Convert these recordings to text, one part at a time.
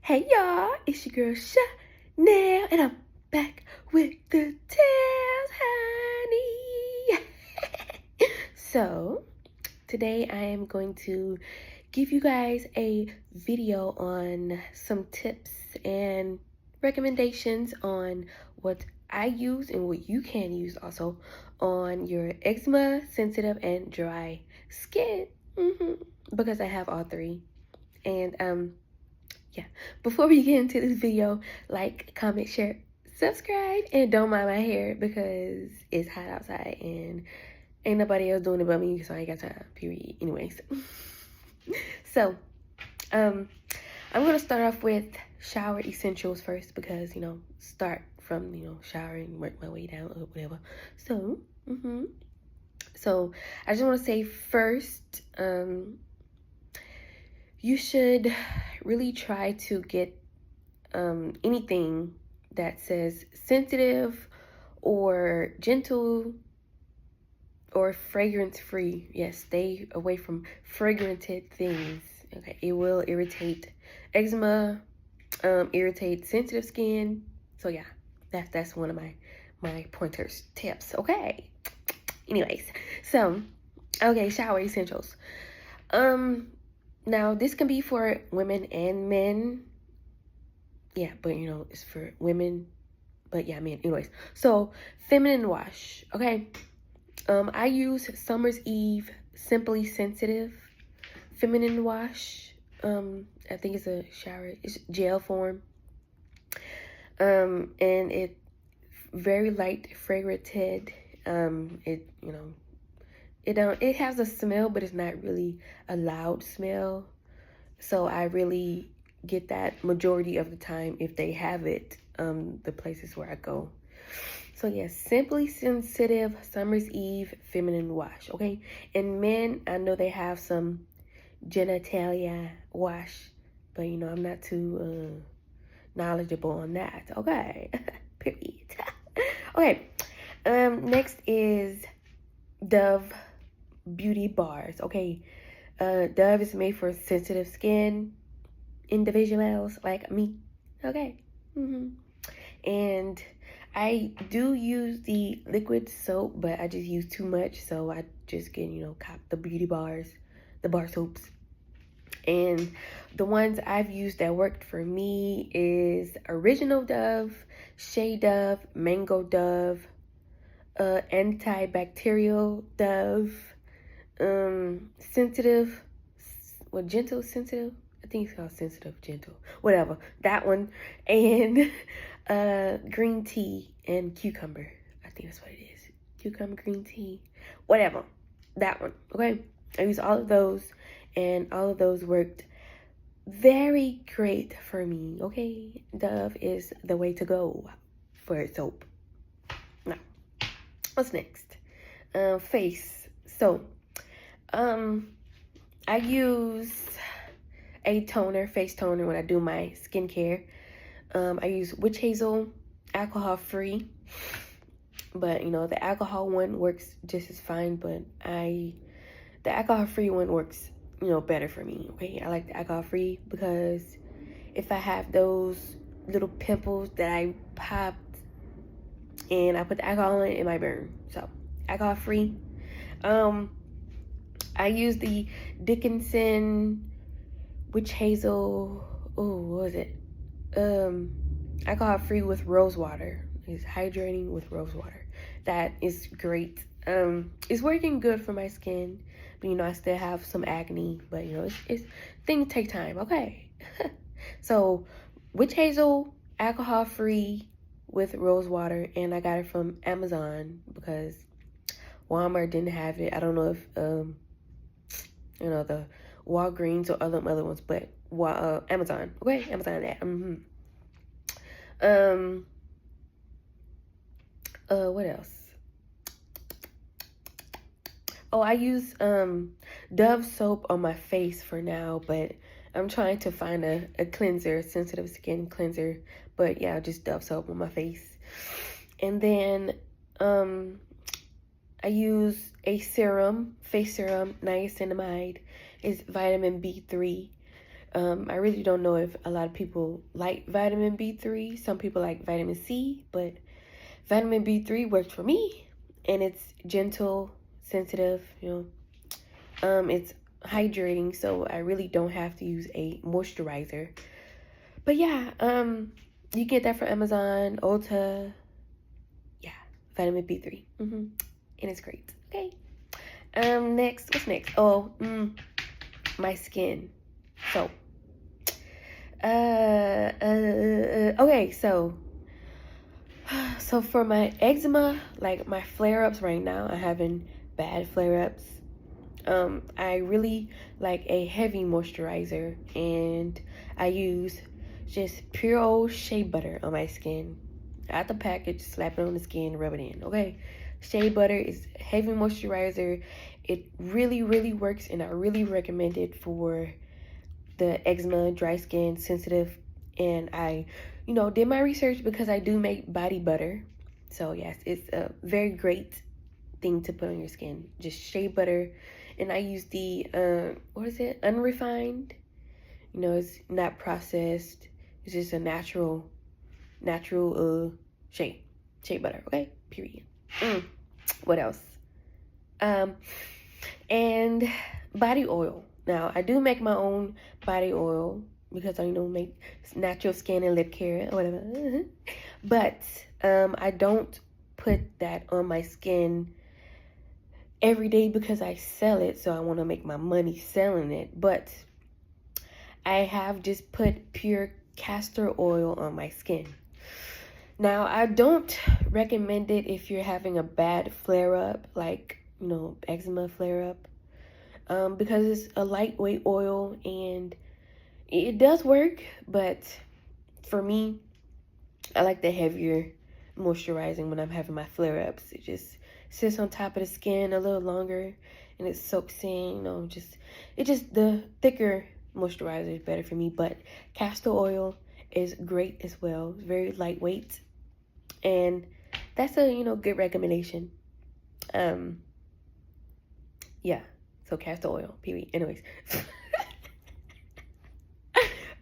Hey y'all, it's your girl Chanel, and I'm back with the tales, honey. So, today I am going to give you guys a video on some tips and recommendations on what I use and what you can use also on your eczema, sensitive, and dry skin. Because I have all three. And yeah, before we get into this video, like, comment, share, subscribe, and don't mind my hair because it's hot outside and ain't nobody else doing it but me, so I ain't got time, period. Anyways. So, I'm gonna start off with shower essentials first because, start from, showering, work my way down or whatever. So, so I just want to say first, you should really try to get anything that says sensitive or gentle or fragrance free. Yes, stay away from fragranted things. Okay, it will irritate eczema, irritate sensitive skin. So yeah, that's one of my pointers, tips. Okay. Anyways, so okay, shower essentials. Now this can be for women and men. Yeah, but it's for women. But yeah, men. Anyways, so feminine wash. Okay. I use Summer's Eve Simply Sensitive feminine wash. I think it's it's gel form. And it very light fragranted. It has a smell, but it's not really a loud smell. So I really get that majority of the time if they have it, the places where I go. So yes, Simply Sensitive Summer's Eve Feminine Wash, okay? And men, I know they have some genitalia wash, but I'm not too knowledgeable on that, okay? Period. Okay, next is Dove Beauty Bars, okay? Dove is made for sensitive skin individuals like me, okay? And I do use the liquid soap, but I just use too much, so I just get, cop the beauty bars, the bar soaps. And the ones I've used that worked for me is Original Dove, Shea Dove, Mango Dove, Antibacterial Dove, Sensitive, Gentle Sensitive? I think it's called Sensitive Gentle. Whatever. That one. And green tea and cucumber. I think that's what it is. Cucumber, green tea. Whatever. That one. Okay? I used all of those, and all of those worked very great for me. Okay? Dove is the way to go for soap. Now, what's next? Face. So, I use a toner, face toner, when I do my skincare. I use witch hazel, alcohol free, but the alcohol one works just as fine, but the alcohol free one works better for me. Okay, I like the alcohol free because if I have those little pimples that I popped and I put the alcohol in, it might burn. So alcohol free. I use the Dickinson witch hazel. Oh, what was it? Alcohol free with rose water. It's hydrating with rose water. That is great. It's working good for my skin, but I still have some acne. But it's things take time. Okay. So witch hazel, alcohol free with rose water, and I got it from Amazon because Walmart didn't have it. I don't know if the Walgreens or other ones, but Amazon. Okay, Amazon that. What else? Oh, I use Dove soap on my face for now, but I'm trying to find a cleanser, sensitive skin cleanser. But yeah, just Dove soap on my face. And then I use a serum, face serum, niacinamide. It's vitamin B3. I really don't know if a lot of people like vitamin B3. Some people like vitamin C, but vitamin B3 works for me, and it's gentle, sensitive, it's hydrating, so I really don't have to use a moisturizer. But yeah, you get that from Amazon, Ulta. Yeah, vitamin B3. And it's great. Okay. Next, what's next? Oh, my skin. So, okay, so for my eczema, like my flare-ups right now, I'm having bad flare-ups. I really like a heavy moisturizer, and I use just pure old shea butter on my skin. Out the package, slap it on the skin, rub it in, okay? Shea butter is heavy moisturizer. It really, really works, and I really recommend it for the eczema, dry skin, sensitive. And I, did my research because I do make body butter. So yes, it's a very great thing to put on your skin. Just shea butter. And I use the, unrefined. It's not processed. It's just a natural shea butter, okay? Period. What else? And body oil. Now, I do make my own body oil because I make natural skin and lip care or whatever. But I don't put that on my skin every day because I sell it, so I want to make my money selling it. But I have just put pure castor oil on my skin. Now, I don't recommend it if you're having a bad flare-up, like, eczema flare-up, because it's a lightweight oil, and it does work, but for me, I like the heavier moisturizing when I'm having my flare-ups. It just sits on top of the skin a little longer, and it soaks in, the thicker moisturizer is better for me. But castor oil is great as well. It's very lightweight, and that's a good recommendation. Yeah, so castor oil, period. Anyways.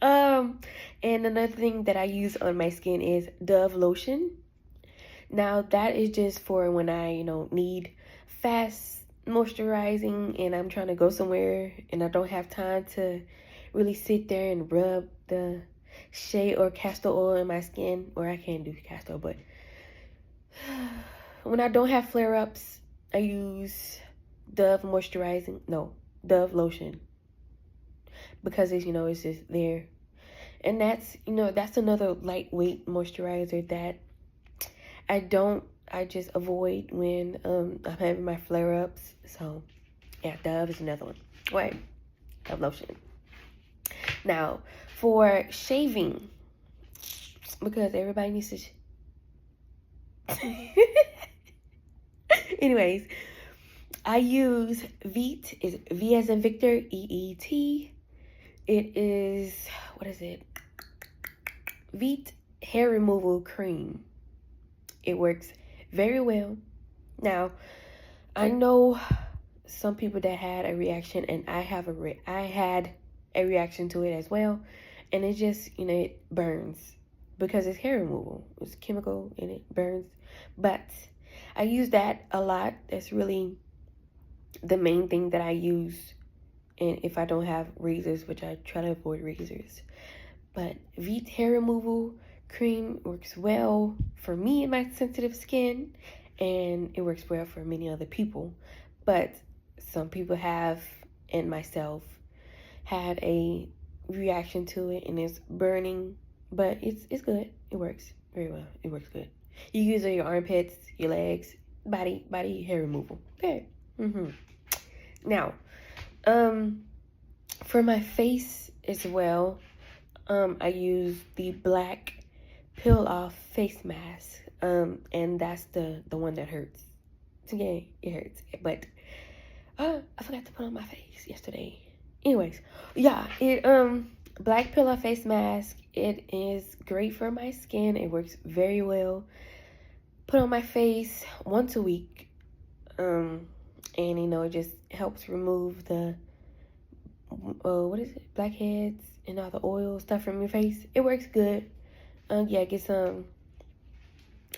And another thing that I use on my skin is Dove lotion. Now that is just for when I need fast moisturizing and I'm trying to go somewhere and I don't have time to really sit there and rub the shea or castor oil in my skin. Or I can't do castor, but when I don't have flare-ups, I use Dove lotion, because it's it's just there. And that's that's another lightweight moisturizer that I just avoid when I'm having my flare-ups. So yeah, Dove is another one. Right, Dove lotion. Now for shaving, because everybody needs to anyways, I use Veet. Is V as in Victor, EET. It is, what is it? Veet hair removal cream. It works very well. Now, I know some people that had a reaction, and I had a reaction to it as well, and it just it burns because it's hair removal. It's chemical and it burns. But I use that a lot. That's really the main thing that I use. And if I don't have razors, which I try to avoid razors. But Veet hair removal cream works well for me and my sensitive skin. And it works well for many other people. But some people have, and myself, had a reaction to it. And it's burning. But it's good. It works very well. It works good. You use it on your armpits, your legs, body hair removal. Okay. Now, for my face as well, I use the black peel off face mask. And that's the one that hurts. Yeah, it hurts. But I forgot to put on my face yesterday. Anyways, yeah, black peel off face mask. It is great for my skin. It works very well. Put on my face once a week. And it just helps remove the blackheads and all the oil stuff from your face. It works good. Yeah, get some.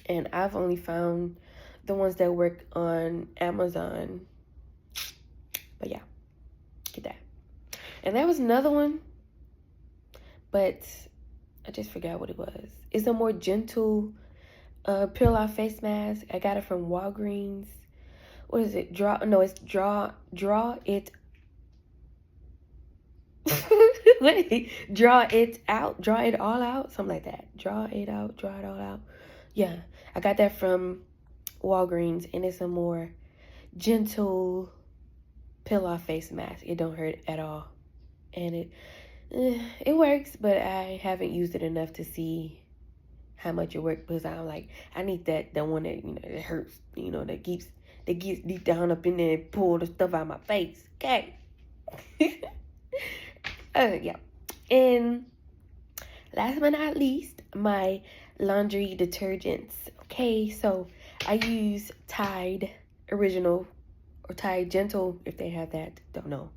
And I've only found the ones that work on Amazon. But yeah, get that. And there was another one, but I just forgot what it was. It's a more gentle peel off face mask. I got it from Walgreens. What is it? Draw it. What is it? Draw it out. Draw it all out. Something like that. Draw it out. Draw it all out. Yeah, I got that from Walgreens, and it's a more gentle peel off face mask. It don't hurt at all, and it works, but I haven't used it enough to see how much it works, because I'm like, I need the one that, you know, that hurts, you know, that gets deep down up in there and pull the stuff out of my face. Okay. Yeah. And last but not least, my laundry detergents. Okay, so I use Tide Original or Tide Gentle, if they have that. Don't know.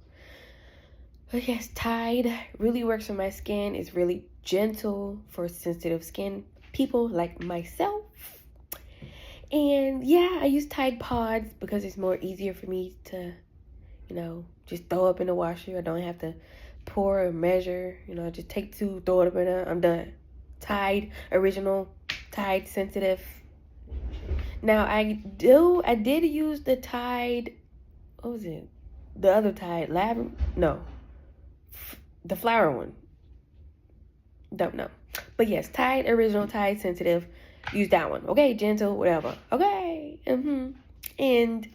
But yes, Tide really works for my skin. It's really gentle for sensitive skin people like myself. And yeah, I use Tide Pods because it's more easier for me to, you know, just throw up in the washer. I don't have to pour or measure. You know, I just take 2, throw it up in there, I'm done. Tide Original, Tide Sensitive. Now I did use the Tide, what was it? The other Tide, the flower one. Don't know. But yes, Tide Original, Tide Sensitive. Use that one. Okay, gentle, whatever. Okay. And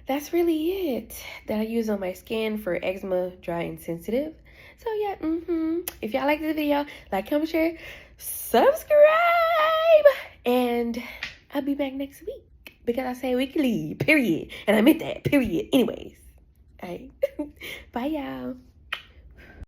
that's really it that I use on my skin for eczema, dry, and sensitive. So yeah, if y'all like this video, like, comment, share, subscribe, and I'll be back next week because I say weekly, period. And I meant that, period. Anyways, all right. Bye, y'all.